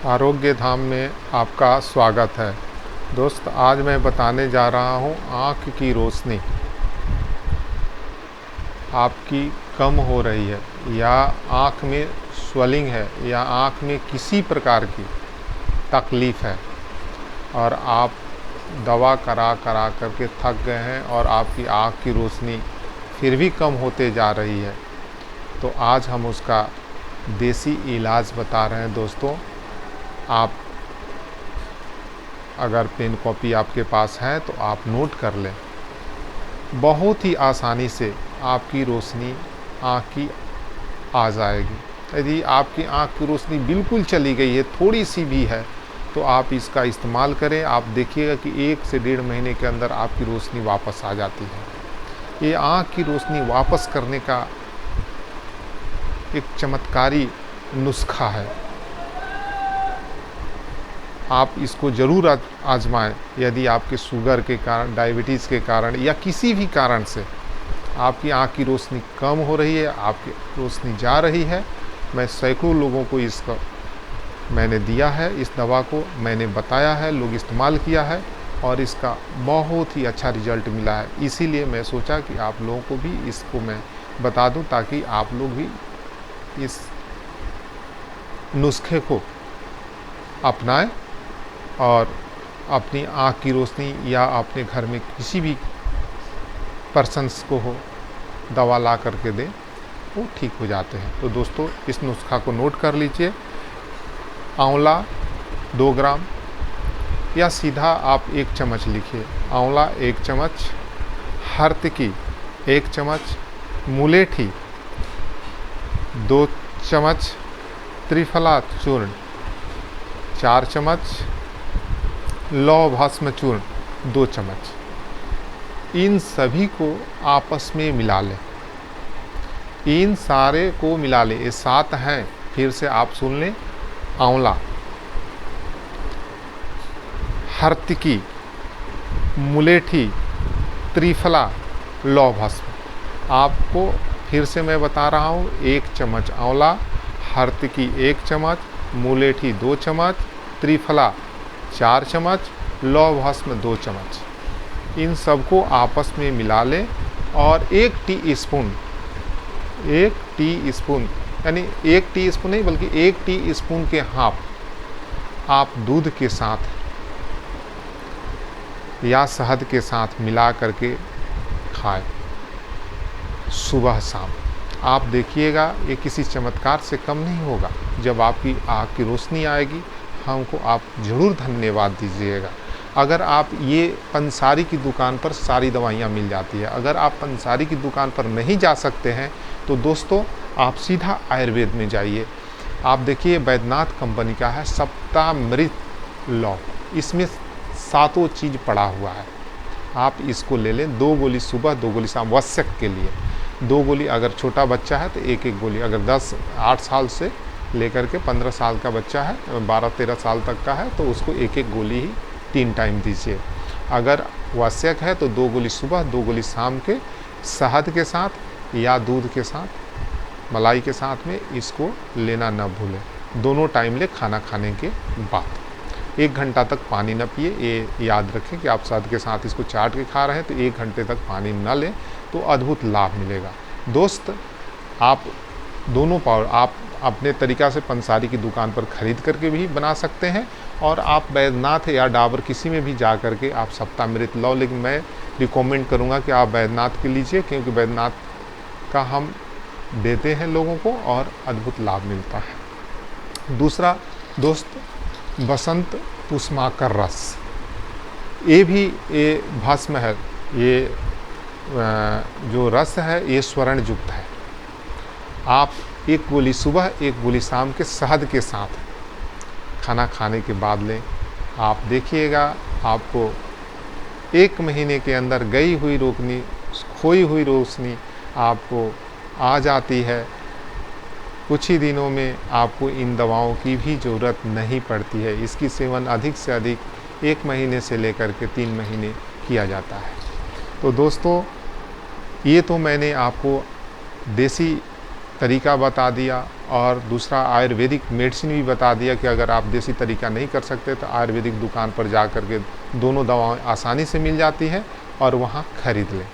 आरोग्य धाम में आपका स्वागत है। दोस्त, आज मैं बताने जा रहा हूँ आँख की रोशनी आपकी कम हो रही है या आँख में स्वेलिंग है या आँख में किसी प्रकार की तकलीफ़ है और आप दवा करा करके थक गए हैं और आपकी आँख की रोशनी फिर भी कम होते जा रही है, तो आज हम उसका देसी इलाज बता रहे हैं। दोस्तों, आप अगर पेन कॉपी आपके पास है तो आप नोट कर लें। बहुत ही आसानी से आपकी रोशनी आँख की आ जाएगी। यदि आपकी आँख की रोशनी बिल्कुल चली गई है, थोड़ी सी भी है, तो आप इसका इस्तेमाल करें। आप देखिएगा कि 1 से 1.5 महीने के अंदर आपकी रोशनी वापस आ जाती है। ये आँख की रोशनी वापस करने का एक चमत्कारी नुस्खा है। आप इसको ज़रूर आजमाएं। यदि आपके शुगर के कारण, डायबिटीज़ के कारण या किसी भी कारण से आपकी आँख की रोशनी कम हो रही है, आपकी रोशनी जा रही है, मैं सैकड़ों लोगों को इसका मैंने दिया है, इस दवा को मैंने बताया है, लोग इस्तेमाल किया है और इसका बहुत ही अच्छा रिजल्ट मिला है। इसीलिए मैं सोचा कि आप लोगों को भी इसको मैं बता दूं, ताकि आप लोग भी इस नुस्खे को अपनाएं और अपनी आँख की रोशनी या अपने घर में किसी भी पर्सन्स को हो दवा ला करके दें, वो ठीक हो जाते हैं। तो दोस्तों, इस नुस्खा को नोट कर लीजिए। आंवला 2 ग्राम या सीधा आप 1 चम्मच लिखिए। आंवला 1 चम्मच, हरतिकी 1 चम्मच, मुलेठी 2 चम्मच, त्रिफला चूर्ण 4 चम्मच, लौह भस्म चूर्ण 2 चम्मच। इन सभी को आपस में मिला लें। इन सारे को मिला लें। ये 7 हैं, फिर से आप सुन लें। आंवला, हरतिकी, मुलेठी, त्रिफला, लौह भस्म। आपको फिर से मैं बता रहा हूँ। 1 चम्मच आंवला, हरतिकी 1 चम्मच, मुलेठी 2 चम्मच, त्रिफला 4 चम्मच, लौह भस्म 2 चम्मच। इन सबको आपस में मिला लें और 1 टीस्पून यानी 1 टीस्पून नहीं बल्कि 1 टीस्पून के हाफ आप दूध के साथ या शहद के साथ मिला करके खाएं सुबह शाम। आप देखिएगा, ये किसी चमत्कार से कम नहीं होगा। जब आपकी आँख की रोशनी आएगी, हमको आप ज़रूर धन्यवाद दीजिएगा। अगर आप ये पंसारी की दुकान पर सारी दवाइयाँ मिल जाती है। अगर आप पंसारी की दुकान पर नहीं जा सकते हैं तो दोस्तों, आप सीधा आयुर्वेद में जाइए। आप देखिए, वैद्यनाथ कंपनी का है सप्तामृत लौ, इसमें 7 चीज़ पड़ा हुआ है। आप इसको ले लें। 2 गोली सुबह, 2 गोली शाम, आवश्यक के लिए 2 गोली। अगर छोटा बच्चा है तो 1-1 गोली। अगर 8 साल से लेकर के 15 साल का बच्चा है, 12-13 साल तक का है, तो उसको 1-1 गोली ही 3 टाइम दीजिए। अगर आवश्यक है तो 2 गोली सुबह, 2 गोली शाम के शहद के साथ या दूध के साथ, मलाई के साथ में इसको लेना न भूलें। दोनों टाइम ले खाना खाने के बाद। 1 घंटा तक पानी न पिए। ये याद रखें कि आप शहद के साथ इसको चाट के खा रहे हैं तो 1 घंटे तक पानी न लें, तो अद्भुत लाभ मिलेगा। दोस्त, आप दोनों पाउडर आप अपने तरीक़ा से पंसारी की दुकान पर ख़रीद करके भी बना सकते हैं और आप वैद्यनाथ या डाबर किसी में भी जा करके आप सप्तामृत लो। लेकिन मैं रिकमेंड करूंगा कि आप वैद्यनाथ के लीजिए, क्योंकि वैद्यनाथ का हम देते हैं लोगों को और अद्भुत लाभ मिलता है। दूसरा दोस्त, बसंत पुष्माकर रस, ये भी ये भस्म है। ये जो रस है ये स्वर्ण युक्त है। आप 1 गोली सुबह, 1 गोली शाम के शहद के साथ खाना खाने के बाद लें। आप देखिएगा, आपको 1 महीने के अंदर गई हुई रोशनी, खोई हुई रोशनी आपको आ जाती है। कुछ ही दिनों में आपको इन दवाओं की भी ज़रूरत नहीं पड़ती है। इसकी सेवन अधिक से अधिक 1 महीने से लेकर के 3 महीने किया जाता है। तो दोस्तों, ये तो मैंने आपको देसी तरीका बता दिया और दूसरा आयुर्वेदिक मेडिसिन भी बता दिया कि अगर आप देसी तरीका नहीं कर सकते तो आयुर्वेदिक दुकान पर जा कर के दोनों दवाएं आसानी से मिल जाती हैं और वहाँ खरीद लें।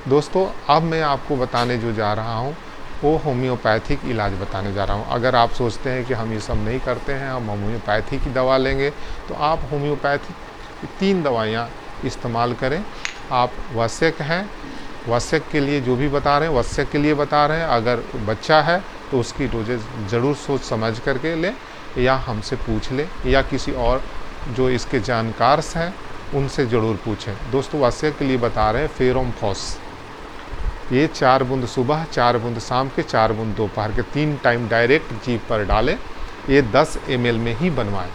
दोस्तों, अब मैं आपको बताने जो जा रहा हूँ वो होम्योपैथिक इलाज बताने जा रहा हूँ। अगर आप सोचते हैं कि हम ये सब नहीं करते हैं, हम होम्योपैथी की दवा लेंगे, तो आप होम्योपैथिक 3 दवाइयाँ इस्तेमाल करें। आप वश्यक हैं, वश्यक के लिए जो भी बता रहे हैं वश्यक के लिए बता रहे हैं। अगर बच्चा है तो उसकी डोजेज ज़रूर सोच समझ करके लें, या हमसे पूछ लें, या किसी और जो इसके जानकार हैं उनसे ज़रूर पूछें। दोस्तों, वश्यक के लिए बता रहे हैं फेरोमफॉस। ये 4 बूंद सुबह, 4 बूंद शाम के, 4 बूंद दोपहर के, 3 टाइम डायरेक्ट जीभ पर डालें। ये 10 ml में ही बनवाएं,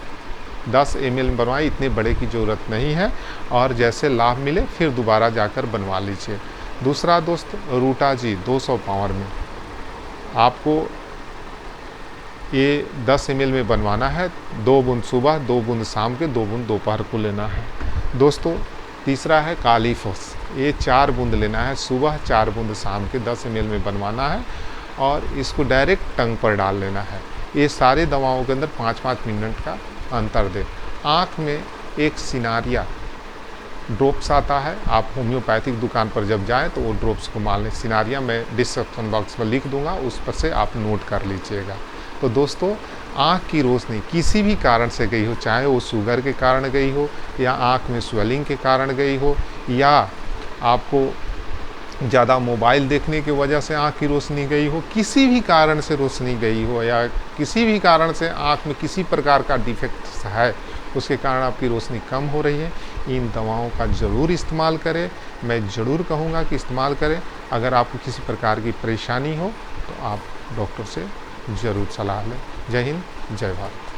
10 ml में बनवाएं, इतने बड़े की ज़रूरत नहीं है। और जैसे लाभ मिले फिर दोबारा जाकर बनवा लीजिए। दूसरा दोस्त, रूटाजी 200 पावर में आपको ये 10 ml में बनवाना है। 2 बूंद सुबह, 2 बूंद शाम के, 2 बूंद दोपहर को लेना है। दोस्तों, तीसरा है कालीफोस। ये 4 बूंद लेना है सुबह, 4 बूंद शाम के, 10 ml में बनवाना है और इसको डायरेक्ट टंग पर डाल लेना है। ये सारे दवाओं के अंदर 5-5 मिनट का अंतर दें। आँख में एक सिनारिया ड्रॉप्स आता है, आप होम्योपैथिक दुकान पर जब जाएं तो वो ड्रॉप्स को मान लें। सिनारिया मैं डिस्क्रिप्शन बॉक्स पर लिख दूंगा, उस पर से आप नोट कर लीजिएगा। तो दोस्तों, आँख की रोशनी किसी भी कारण से गई हो, चाहे वो शुगर के कारण गई हो, या आँख में स्वेलिंग के कारण गई हो, या आपको ज़्यादा मोबाइल देखने की वजह से आँख की रोशनी गई हो, किसी भी कारण से रोशनी गई हो, या किसी भी कारण से आँख में किसी प्रकार का डिफेक्ट है, उसके कारण आपकी रोशनी कम हो रही है, इन दवाओं का ज़रूर इस्तेमाल करें। मैं ज़रूर कहूँगा कि इस्तेमाल करें। अगर आपको किसी प्रकार की परेशानी हो तो आप डॉक्टर से ज़रूर सलाह लें। जय हिंद, जय भारत।